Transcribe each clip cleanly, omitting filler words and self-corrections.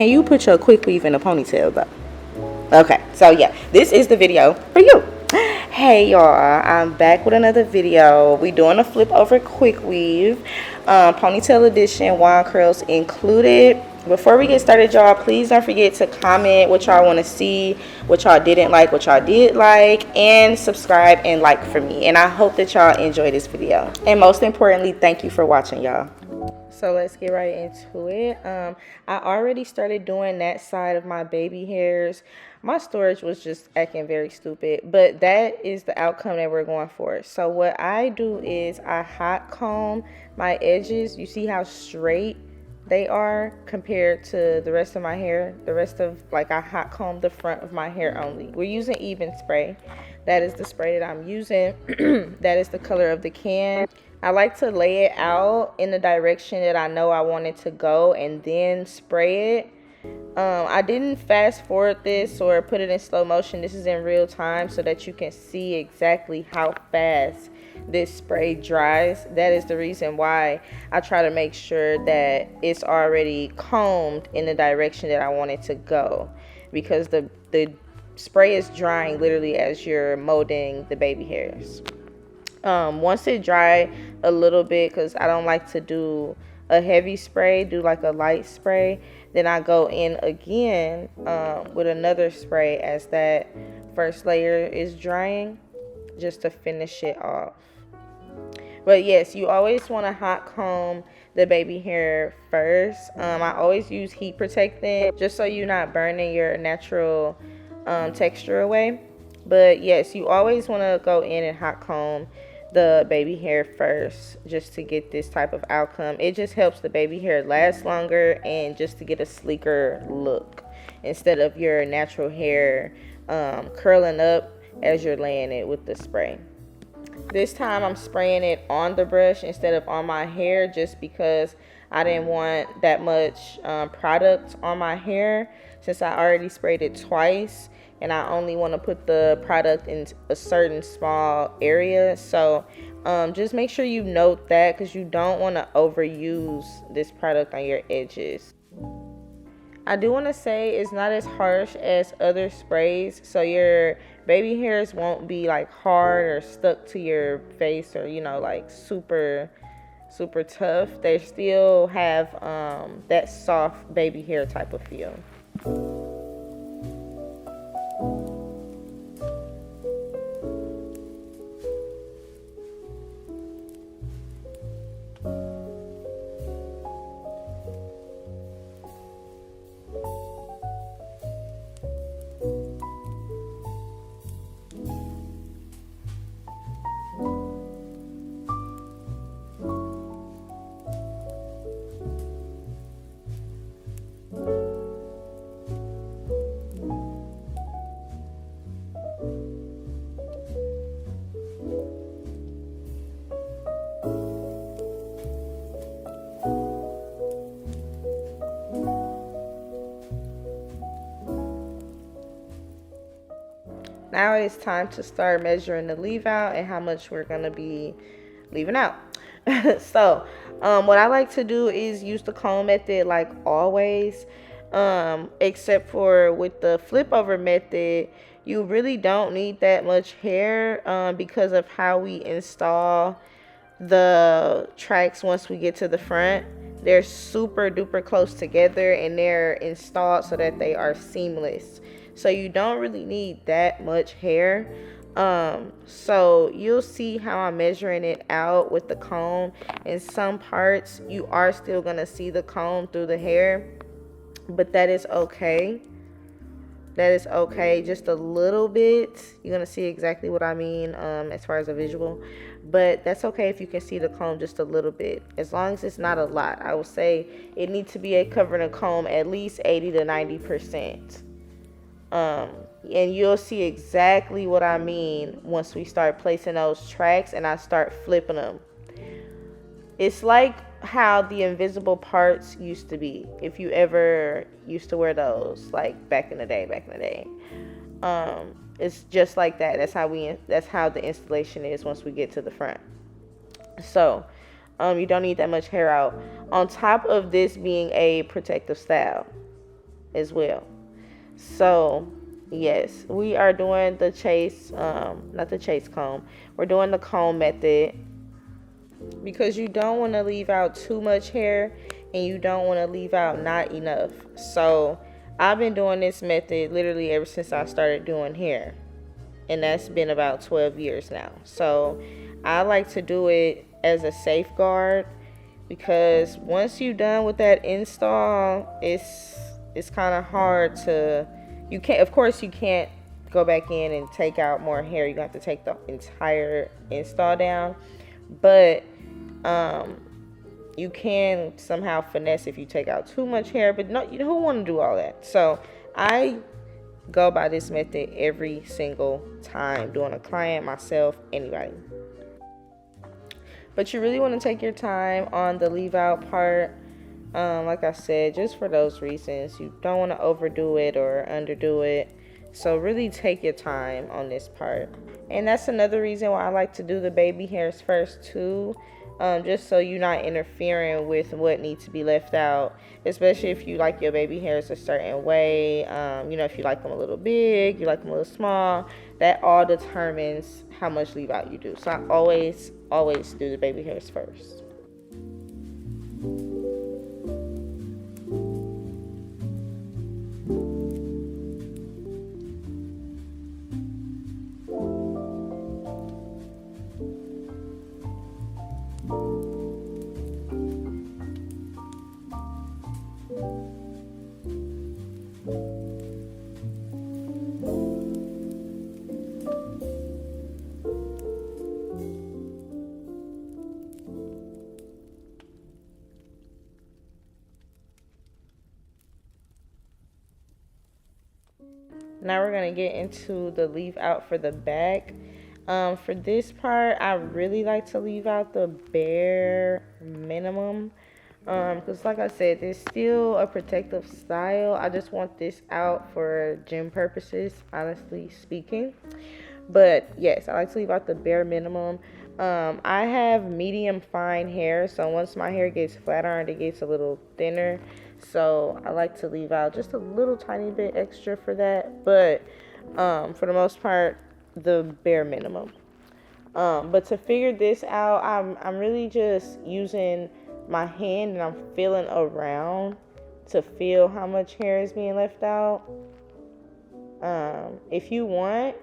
And you put your quick weave in a ponytail though. Okay, so yeah, this is the video for you. Hey y'all, I'm back with another video. We doing a flip over quick weave, ponytail edition, wand curls included. Before we get started, y'all, please don't forget to comment what y'all want to see, what y'all didn't like, what y'all did like, and subscribe and like for me. And I hope that y'all enjoy this video. And most importantly, thank you for watching, y'all. So let's get right into it. I already started doing that side of my baby hairs. My storage was just acting very stupid, but that is the outcome that we're going for. So what I do is I hot comb my edges. You see how straight they are compared to the rest of my hair. The rest of, like, I hot comb the front of my hair only. We're using Even spray. That is the spray that I'm using. That is the color of the can. I like to lay it out in the direction that I know I want it to go and then spray it. I didn't fast forward this or put it in slow motion. This is in real time so that you can see exactly how fast this spray dries. That is the reason why I try to make sure that it's already combed in the direction that I want it to go, because the spray is drying literally as you're molding the baby hairs. Once it dry a little bit, because I don't like to do a heavy spray, do like a light spray, then I go in again with another spray as that first layer is drying, just to finish it off. But yes, you always want to hot comb the baby hair first. I always use heat protectant just so you're not burning your natural texture away. But yes, you always want to go in and hot comb the baby hair first, just to get this type of outcome. It just helps the baby hair last longer and just to get a sleeker look instead of your natural hair curling up as you're laying it with the spray. This time I'm spraying it on the brush instead of on my hair, just because I didn't want that much product on my hair, since I already sprayed it twice and I only want to put the product in a certain small area. So just make sure you note that, because you don't want to overuse this product on your edges. I do want to say it's not as harsh as other sprays, so your baby hairs won't be like hard or stuck to your face, or, you know, like super tough. They still have that soft baby hair type of feel. Now it's time to start measuring the leave out and how much we're going to be leaving out. So what I like to do is use the comb method like always, except for with the flip over method, you really don't need that much hair because of how we install the tracks. Once we get to the front, they're super duper close together and they're installed so that they are seamless. So you don't really need that much hair. So you'll see how I'm measuring it out with the comb. In some parts you are still gonna see the comb through the hair, but that is okay. That is okay, just a little bit. You're gonna see exactly what I mean as far as a visual, but that's okay if you can see the comb just a little bit, as long as it's not a lot. I would say it needs to be a covering a comb at least 80 to 90%. And you'll see exactly what I mean once we start placing those tracks and I start flipping them. It's like how the invisible parts used to be, if you ever used to wear those, like back in the day. It's just like that. That's how the installation is once we get to the front. So you don't need that much hair out, on top of this being a protective style. as well. So yes, we are doing the chase, not the chase comb. We're doing the comb method because you don't want to leave out too much hair and you don't want to leave out not enough. So I've been doing this method literally ever since I started doing hair, and that's been about 12 years now. So I like to do it as a safeguard, because once you're done with that install, it's kind of hard to, you can't, of course you can't go back in and take out more hair. You have to take the entire install down, but you can somehow finesse if you take out too much hair, but no, you don't want to do all that. So I go by this method every single time doing a client, myself, anybody. But you really want to take your time on the leave out part. Like I said, just for those reasons. You don't want to overdo it or underdo it. So really take your time on this part. And that's another reason why I like to do the baby hairs first too. Just so you're not interfering with what needs to be left out, especially if you like your baby hairs a certain way. If you like them a little big, you like them a little small, that all determines how much leave out you do. So I always do the baby hairs first. Now we're going to get into the leave out for the back. For this part, I really like to leave out the bare minimum. Because like I said, there's still a protective style. I just want this out for gym purposes, honestly speaking. But yes, I like to leave out the bare minimum. I have medium fine hair, so once my hair gets flat ironed, it gets a little thinner. So I like to leave out just a little tiny bit extra for that. But for the most part, the bare minimum. But to figure this out, I'm really just using my hand and I'm feeling around to feel how much hair is being left out. If you want,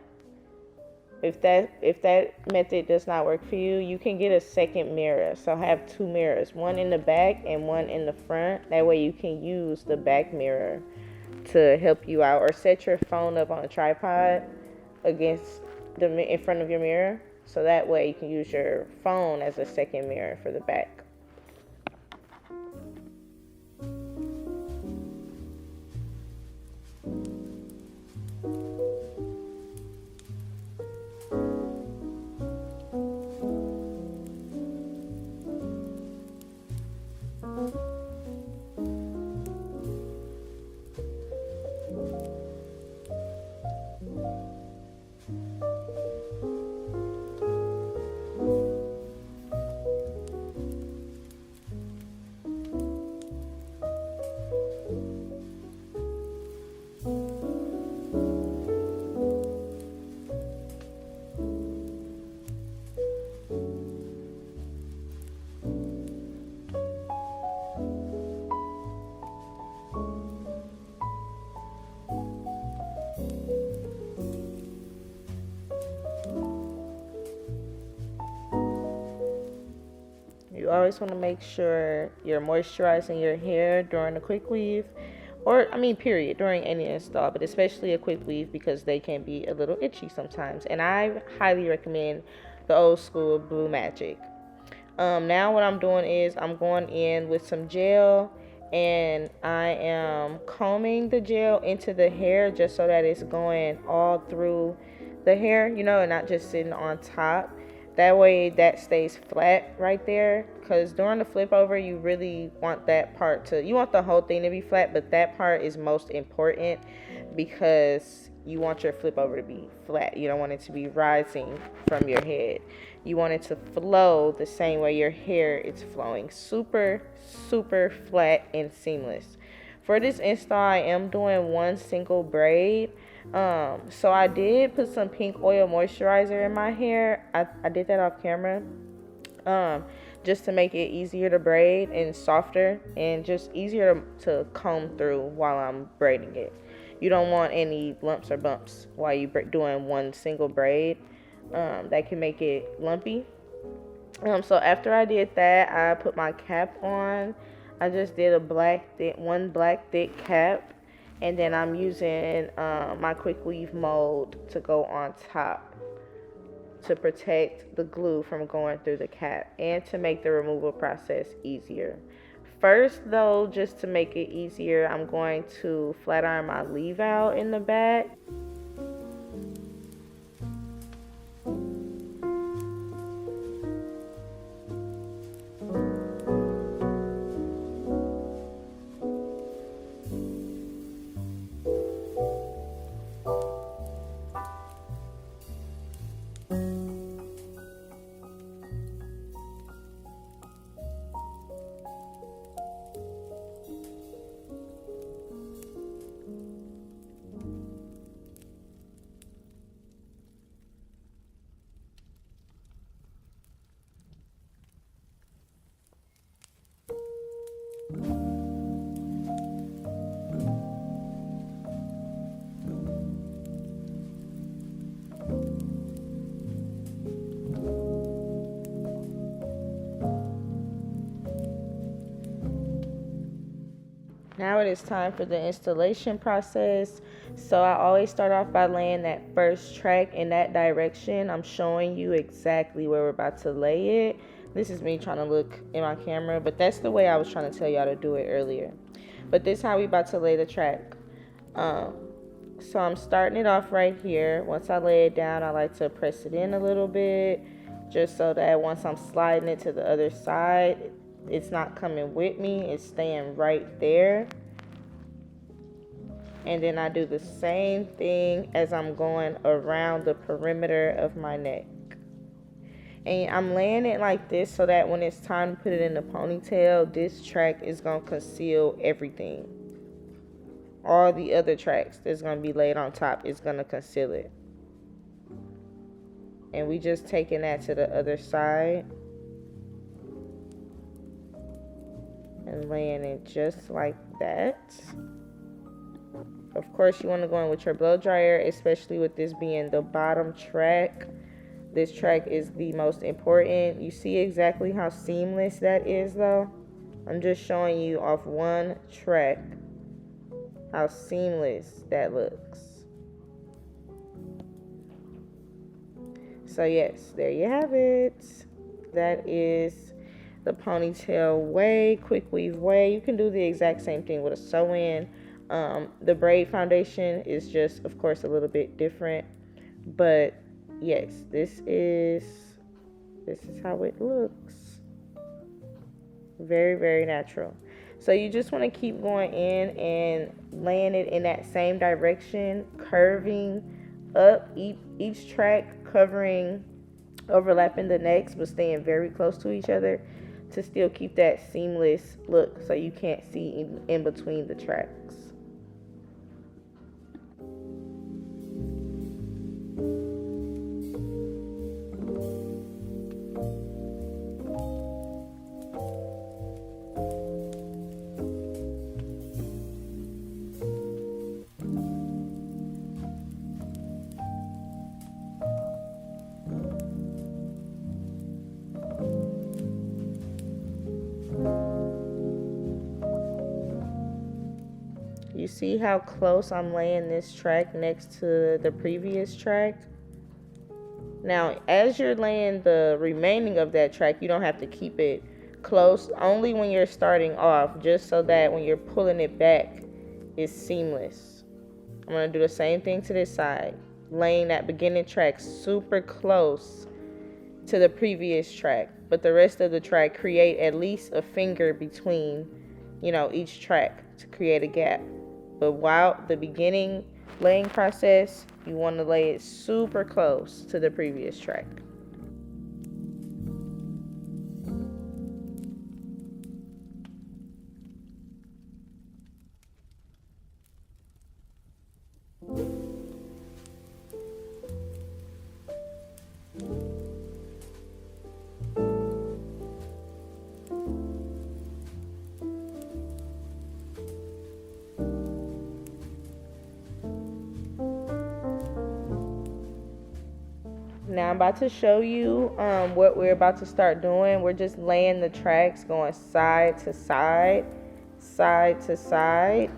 if that method does not work for you, you can get a second mirror. So have two mirrors, one in the back and one in the front. That way you can use the back mirror to help you out, or set your phone up on a tripod against in front of your mirror, so that way you can use your phone as a second mirror for the back. You always want to make sure you're moisturizing your hair during a quick weave, period, during any install, but especially a quick weave because they can be a little itchy sometimes. And I highly recommend the old school Blue Magic. Now what I'm doing is I'm going in with some gel, and I am combing the gel into the hair just so that it's going all through the hair, and not just sitting on top. That way that stays flat right there, because during the flip over you really want that part you want the whole thing to be flat, but that part is most important because you want your flip over to be flat. You don't want it to be rising from your head. You want it to flow the same way your hair is flowing, super flat and seamless. For this install, I am doing one single braid. So I did put some pink oil moisturizer in my hair. I did that off camera. Just to make it easier to braid and softer and just easier to comb through while I'm braiding it. You don't want any lumps or bumps while you're doing one single braid. That can make it lumpy. So after I did that, I put my cap on. I just did one black thick cap, and then I'm using my quick weave mold to go on top to protect the glue from going through the cap and to make the removal process easier. First though, just to make it easier, I'm going to flat iron my leave out in the back. Now it is time for the installation process. So I always start off by laying that first track in that direction. I'm showing you exactly where we're about to lay it. This is me trying to look in my camera, but that's the way I was trying to tell y'all to do it earlier. But this is how we about to lay the track. So I'm starting it off right here. Once I lay it down, I like to press it in a little bit, just so that once I'm sliding it to the other side, it's not coming with me, it's staying right there. And then I do the same thing as I'm going around the perimeter of my neck. And I'm laying it like this so that when it's time to put it in the ponytail, this track is going to conceal everything. All the other tracks that's going to be laid on top is going to conceal it. And we just taking that to the other side and laying it just like that. Of course, you want to go in with your blow dryer, especially with this being the bottom track. This track is the most important. You see exactly how seamless that is though? I'm just showing you off one track how seamless that looks. So yes, there you have it. That is the ponytail way, quick weave way. You can do the exact same thing with a sew-in. The braid foundation is just, of course, a little bit different. But yes, this is how it looks. Very, very natural. So you just want to keep going in and laying it in that same direction, curving up each track, overlapping the next, but staying very close to each other to still keep that seamless look so you can't see in between the tracks. You see how close I'm laying this track next to the previous track? Now, as you're laying the remaining of that track, you don't have to keep it close, only when you're starting off, just so that when you're pulling it back, it's seamless. I'm going to do the same thing to this side, laying that beginning track super close to the previous track, but the rest of the track create at least a finger between, each track to create a gap. But while the beginning laying process, you want to lay it super close to the previous track. Now I'm about to show you what we're about to start doing. We're just laying the tracks going side to side, side to side.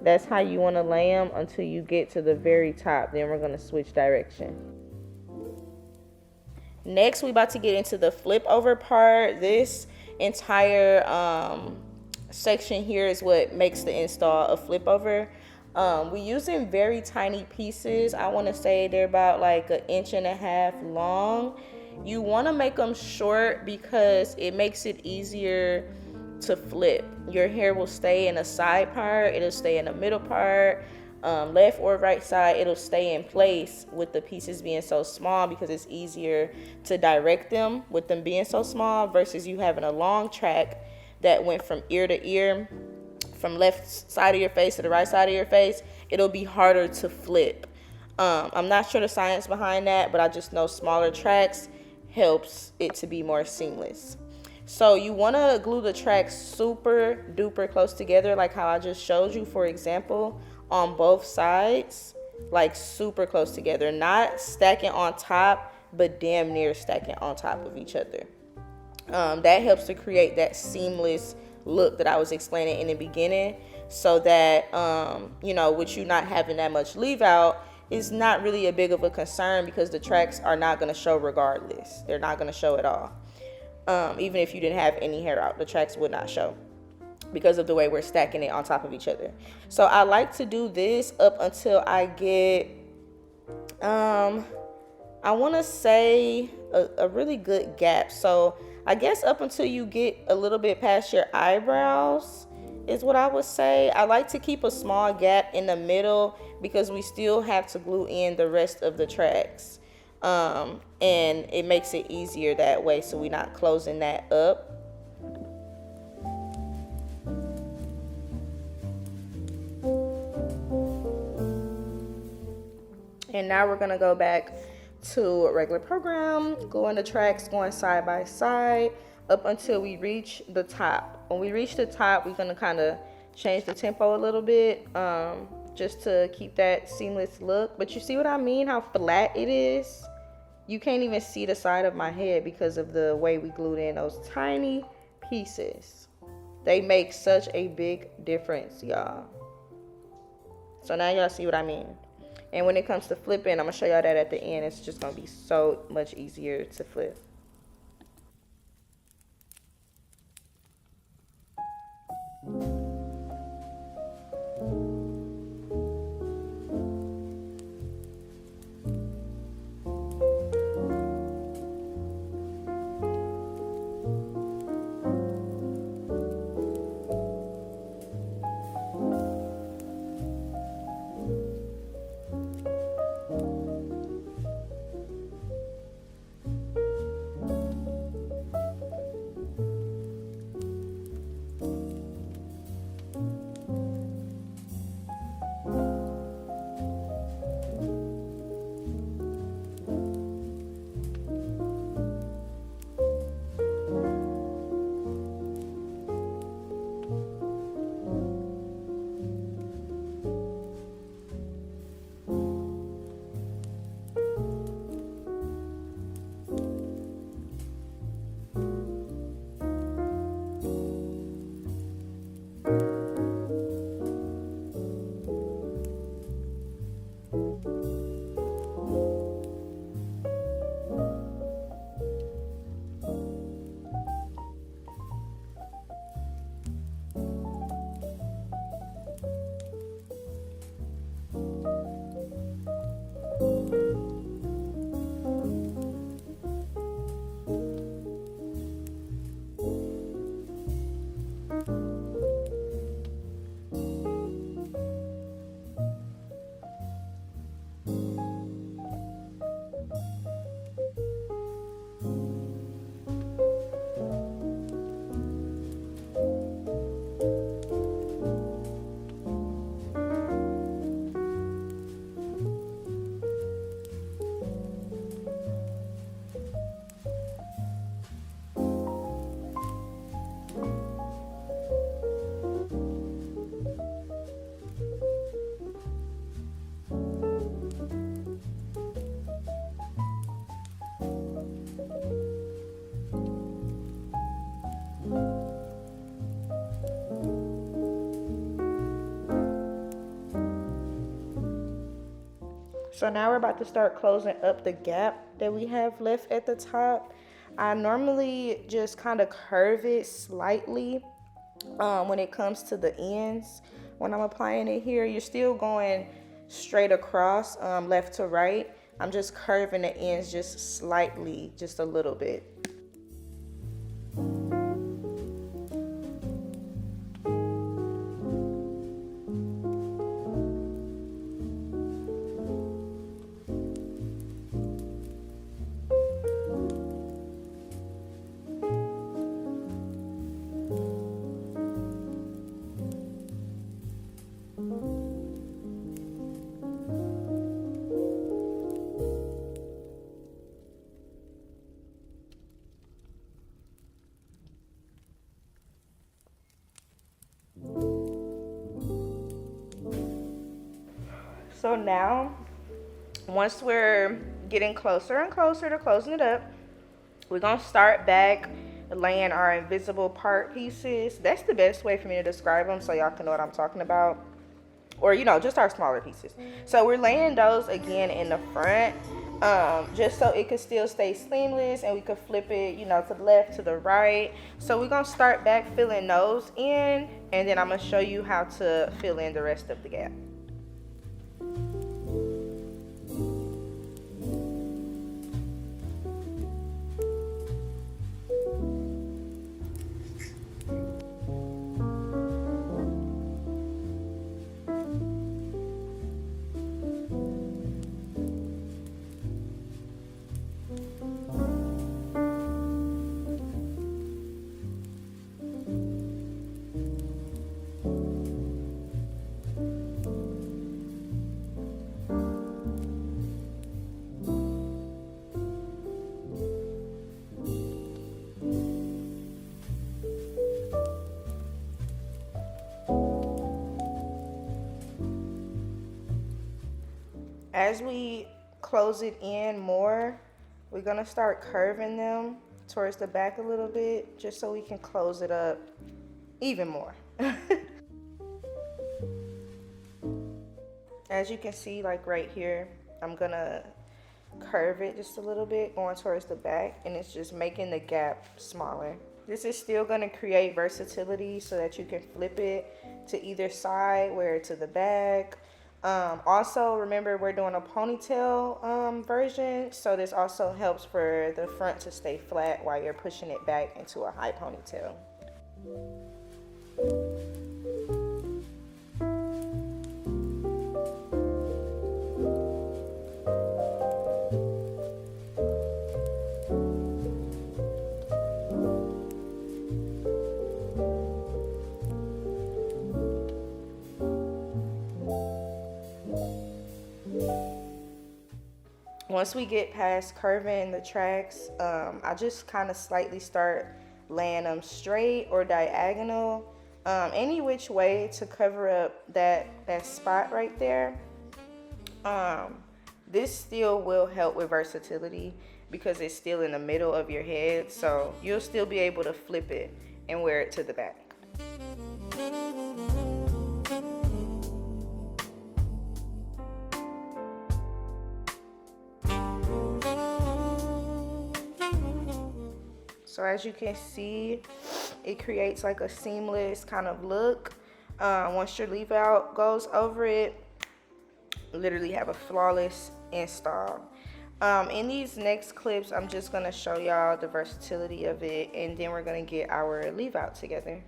That's how you want to lay them until you get to the very top. Then we're going to switch direction. Next, we about to get into the flip over part. This entire section here is what makes the install a flip over. We using very tiny pieces. I want to say they're about like 1.5 inches long. You want to make them short because it makes it easier to flip. Your hair will stay in a side part, it'll stay in the middle part, left or right side, it'll stay in place with the pieces being so small because it's easier to direct them with them being so small versus you having a long track that went from ear to ear, from left side of your face to the right side of your face. It'll be harder to flip. I'm not sure the science behind that, but I just know smaller tracks helps it to be more seamless. So you want to glue the tracks super duper close together, like how I just showed you, for example, on both sides, like super close together, not stacking on top, but damn near stacking on top of each other. That helps to create that seamless look that I was explaining in the beginning, so that with you not having that much leave out is not really a big of a concern because the tracks are not going to show regardless. They're not going to show at all. Even if you didn't have any hair out, the tracks would not show because of the way we're stacking it on top of each other. So I like to do this up until I get I want to say a really good gap. So I guess up until you get a little bit past your eyebrows is what I would say. I like to keep a small gap in the middle because we still have to glue in the rest of the tracks. And it makes it easier that way, so we're not closing that up. And now we're gonna go back to a regular program, going the tracks, going side by side up until we reach the top. When we reach the top, we're gonna kind of change the tempo a little bit, just to keep that seamless look. But you see what I mean, how flat it is? You can't even see the side of my head because of the way we glued in those tiny pieces. They make such a big difference, y'all. So now y'all see what I mean. And when it comes to flipping, I'm gonna show y'all that at the end. It's just gonna be so much easier to flip. So now we're about to start closing up the gap that we have left at the top. I normally just kind of curve it slightly when it comes to the ends. When I'm applying it here, you're still going straight across, left to right. I'm just curving the ends just slightly, just a little bit. So now, once we're getting closer and closer to closing it up, we're gonna start back laying our invisible part pieces. That's the best way for me to describe them so y'all can know what I'm talking about. Or, you know, just our smaller pieces. So we're laying those again in the front, just so it could still stay seamless and we could flip it, you know, to the left, to the right. So we're gonna start back filling those in, and then I'm gonna show you how to fill in the rest of the gap. As we close it in more, we're gonna start curving them towards the back a little bit, just so we can close it up even more. As you can see, like right here, I'm gonna curve it just a little bit going towards the back, and it's just making the gap smaller. This is still gonna create versatility so that you can flip it to either side, wear it to the back. Also, remember, we're doing a ponytail version, so this also helps for the front to stay flat while you're pushing it back into a high ponytail. Once we get past curving the tracks, I just kind of slightly start laying them straight or diagonal, any which way to cover up that spot right there. This still will help with versatility because it's still in the middle of your head, so you'll still be able to flip it and wear it to the back. So as you can see, it creates like a seamless kind of look. Once your leave out goes over it, literally have a flawless install. In these next clips, I'm just gonna show y'all the versatility of it, and then we're gonna get our leave out together.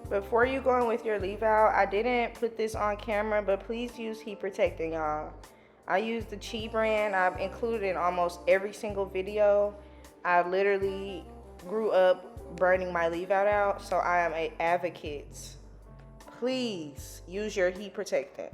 Before you go in with your leave out, I didn't put this on camera, but please use heat protectant, y'all. I use the Chi brand. I've included it in almost every single video. I literally grew up burning my leave-out out, so I am an advocate. Please use your heat protectant.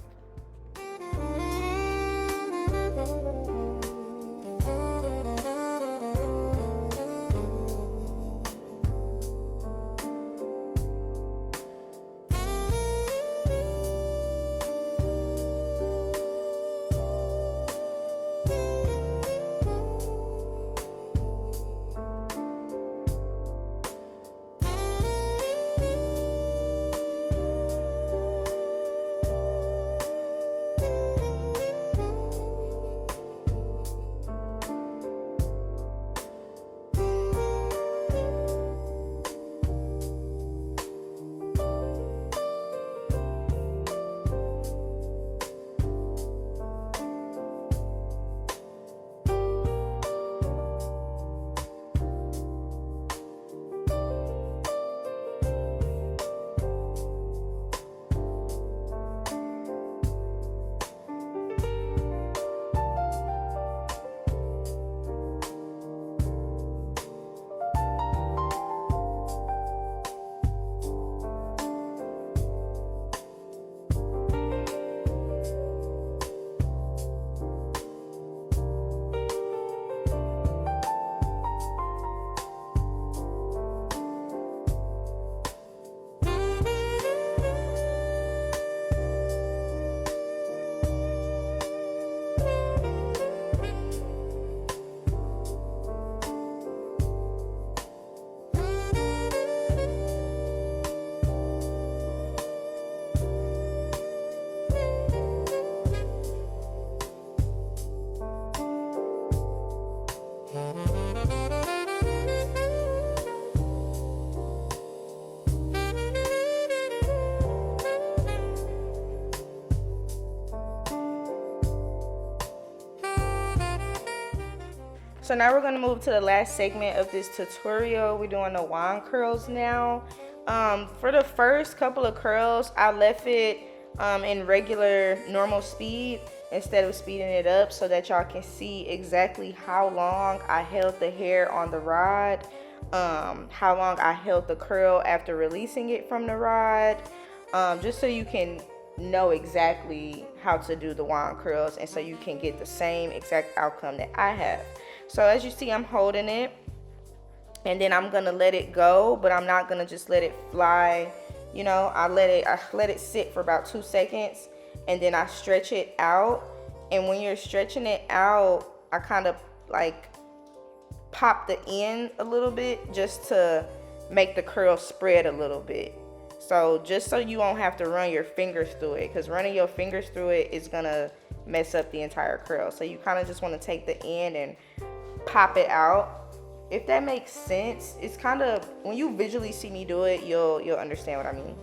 So now we're going to move to the last segment of this tutorial. We're doing the wand curls now. For the first couple of curls, I left it in regular normal speed instead of speeding it up so that y'all can see exactly how long I held the hair on the rod, how long I held the curl after releasing it from the rod, just so you can know exactly how to do the wand curls and so you can get the same exact outcome that I have. So as you see, I'm holding it and then I'm gonna let it go, but I'm not gonna just let it fly. You know, I let it sit for about 2 seconds and then I stretch it out. And when you're stretching it out, I kind of like pop the end a little bit just to make the curl spread a little bit. So just so you won't have to run your fingers through it, because running your fingers through it is gonna mess up the entire curl. So you kind of just want to take the end and pop it out, if that makes sense. It's kind of, when you visually see me do it, you'll understand what I mean.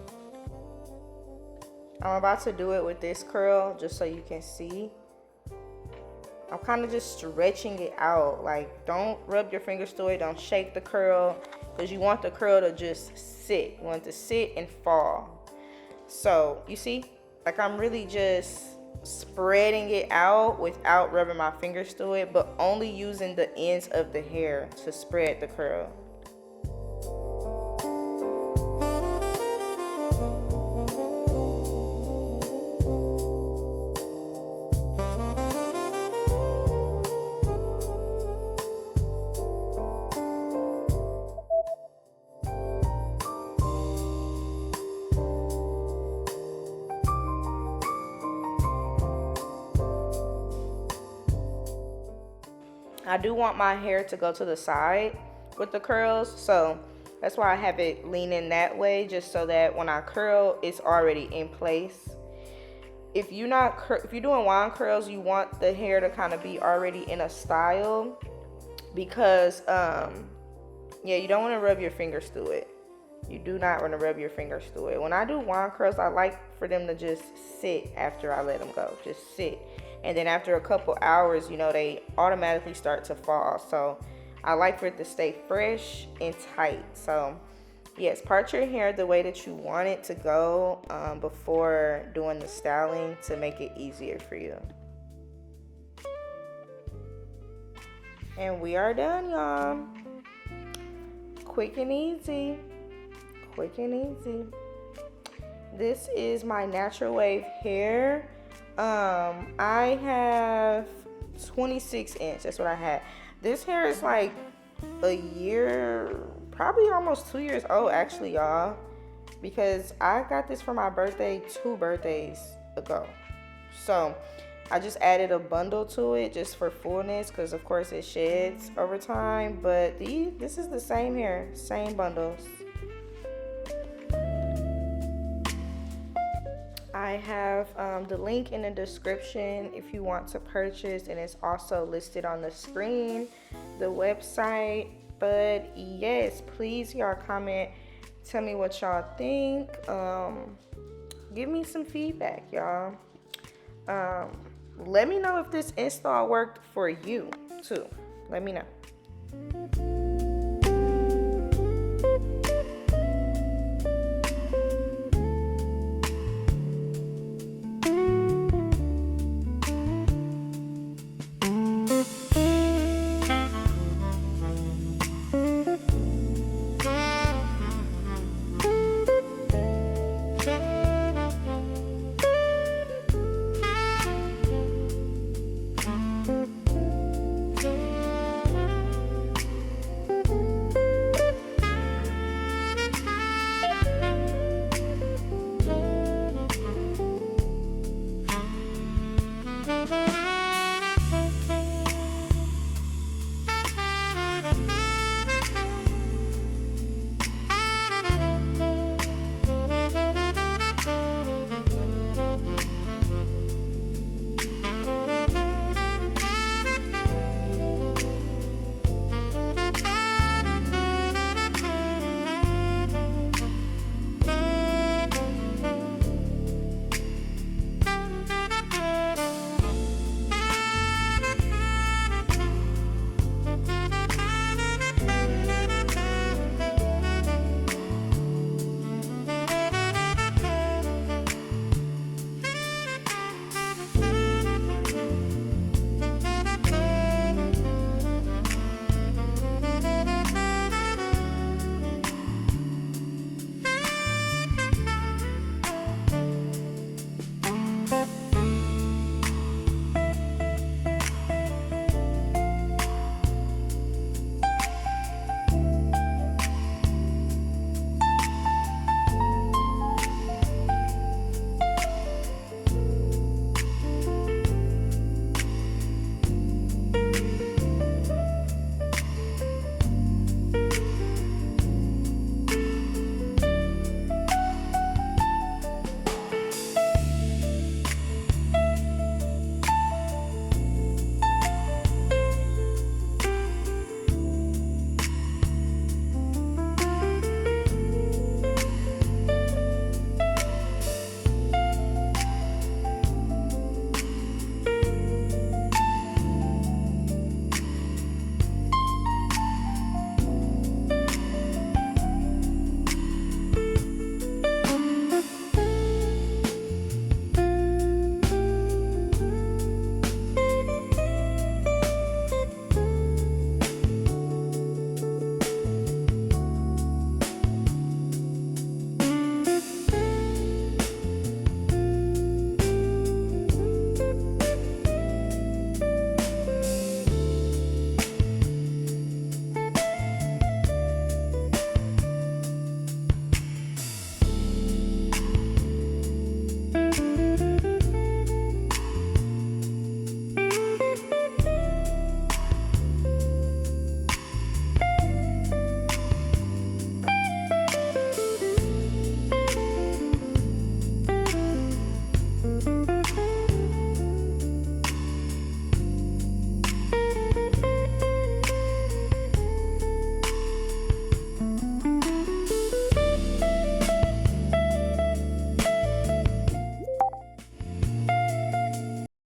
I'm about to do it with this curl just so you can see. I'm kind of just stretching it out. Like, don't rub your fingers through it, don't shake the curl, because you want the curl to just sit. You want it to sit and fall. So you see, like, I'm really just spreading it out without rubbing my fingers through it, but only using the ends of the hair to spread the curl. I do want my hair to go to the side with the curls, so that's why I have it leaning that way, just so that when I curl, it's already in place. If you're doing wand curls, you want the hair to kind of be already in a style, because yeah, you don't want to rub your fingers through it. You do not want to rub your fingers through it. When I do wand curls, I like for them to just sit after I let them go. Just sit. And then after a couple hours, you know, they automatically start to fall. So I like for it to stay fresh and tight. So yes, part your hair the way that you want it to go before doing the styling to make it easier for you. And we are done, y'all. Quick and easy. Quick and easy. This is my natural wave hair. I have 26 inch. That's what I had. This hair is like a year, probably almost 2 years old actually, y'all, because I got this for my birthday 2 birthdays ago. So I just added a bundle to it just for fullness, because of course it sheds over time, but this is the same hair, same bundles. I have the link in the description if you want to purchase, and it's also listed on the screen, the website. But yes, please, y'all comment, tell me what y'all think. Give me some feedback, y'all. Let me know if this install worked for you too. Let me know.